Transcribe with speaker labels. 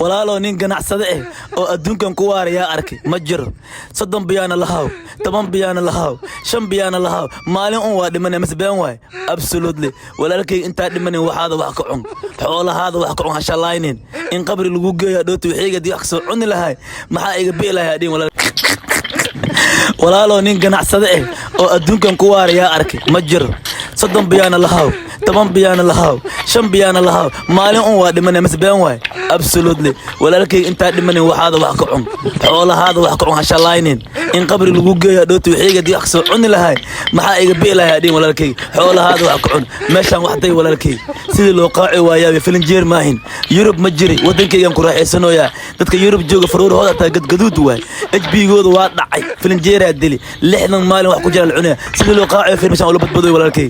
Speaker 1: walaalo nin ganacsade ah oo adduunkan ku waaraya arkay ma jiro 30 biyana lahaw 10 biyana lahaw 5 biyana lahaw maalin un waa dhimanay masbeen waay absolutely walaalkay inta dhimanay waxaada wax ka cun xoolahaada wax ka cun hashalaynin in qabri lagu geeyo dhooto wixiga dii wax soo cuni lahay maxaa iga beelahay adin walaalo nin ganacsade ah oo adduunkan ku waaraya arkay ma jiro 30 biyana lahaw 10 biyana lahaw 5 biyana lahaw maalin un waa dhimanay masbeen waay absolutely walaalkay inta dhimanay waxaada wax ka cun xoolahaada wax ka cun hashalaynin in qabri lagu geeyo dhooto wixiga dii wax soo cuni lahay maxaa iga beelahay adin walaalkay xoolahaada wax ka cun meeshan waxday walaalkay sidii loo qaaci waayaa filinjeer maahin Yurub ma jiri wadankaygan ku raaxaysanooya dadka Yurub jooga faruurahooda taa gadgaduud waay HB-gooda waa dhacay filinjeer dili 60 maalin wax ku jira cunaya sidii loo qaaci filimshan oo la badbadoy walaalkay